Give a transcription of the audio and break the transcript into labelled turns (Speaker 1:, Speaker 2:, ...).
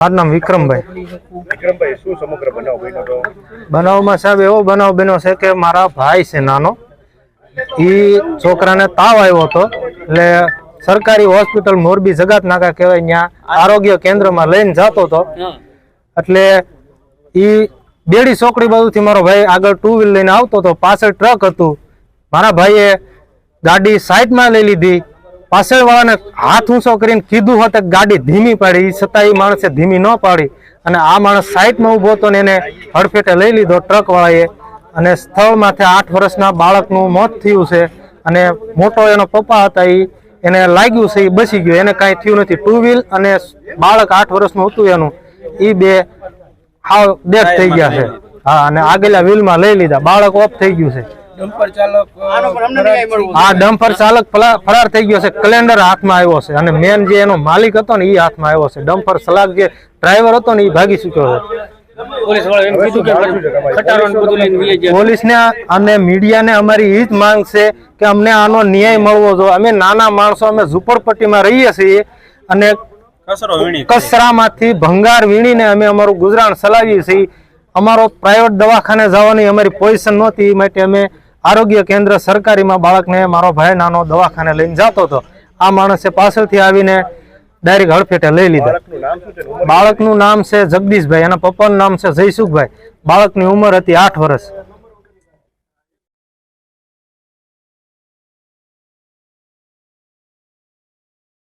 Speaker 1: મારું નામ વિક્રમભાઈ.
Speaker 2: વિક્રમભાઈ, શું સમગ્ર બનાવ બન્યો હતો?
Speaker 1: બનાવમાં સાહેબ એવો બનાવ બન્યો છે કે મારા ભાઈ છે નાનો, એ છોકરાને તાવ આવ્યો હતો. એટલે સરકારી હોસ્પિટલ મોરબી જગાત નાકા કહેવાય, ત્યાં આરોગ્ય કેન્દ્રમાં લઈને જતો હતો. એટલે એ બેડી ચોકડી બાજુથી મારો ભાઈ આગળ ટુ વ્હીલ લઈને આવતો હતો, પાછળ ટ્રક હતું. મારા ભાઈએ ગાડી સાઈડમાં લઈ લીધી. પાછળ વાળાને હાથ ઊંચો કરીને કીધું હોત કે ગાડી ધીમી પાડી, છતાં એ માણસે ધીમી ન પાડી અને આ માણસ સાઈડમાં ઉભો હતો ને એને હડફેટે લઈ લીધો ટ્રક વાળાએ. અને સ્થળમાંથી 8 વર્ષના બાળકનું મોત થયું છે અને મોટો એનો પપ્પા હતા, એને લાગ્યું છે, એ બચી ગયો, એને કાંઈ થયું નથી. ટુ વ્હીલ અને બાળક 8 વર્ષનું હતું એનું, એ બે હાવ ડેથ થઈ ગયા છે. હા, અને આગળના વ્હીલમાં લઈ લીધા, બાળક ઓફ થઈ ગયું છે. ડમ્પર ચાલક ફરાર થઈ ગયો છે. કેલેન્ડર હાથમાં આવ્યો છે અને મેન જે એનો માલિક હતો ને એ હાથમાં આવ્યો છે. ડમ્પર ચાલક જે ડ્રાઈવર હતો ને એ ભાગી ચુક્યો છે. પોલીસને અને મીડિયાને અમારી એ જ માંગ છે કે અમને આનો ન્યાય મળવો જોઈએ. અમે નાના માણસો, અમે ઝૂંપડપટ્ટીમાં રહીએ છીએ અને કચરામાંથી ભંગાર વીણીને અમે અમારું ગુજરાન ચલાવીએ છીએ. અમારો પ્રાઇવેટ દવાખાને જવાની અમારી પોઝિશન નહોતી, એ માટે અમે આરોગ્ય કેન્દ્ર સરકારીમાં બાળકને, મારો ભાઈ નાનો, દવાખાને લઈને જતો હતો. આ માણસે પાછળથી આવીને ડાયરેક્ટ હડફેટે લઈ લીધા. બાળકનું નામ છે જગદીશભાઈ, એના પપ્પાનું નામ છે જયસુખભાઈ. બાળકની ઉંમર હતી 8 વર્ષ.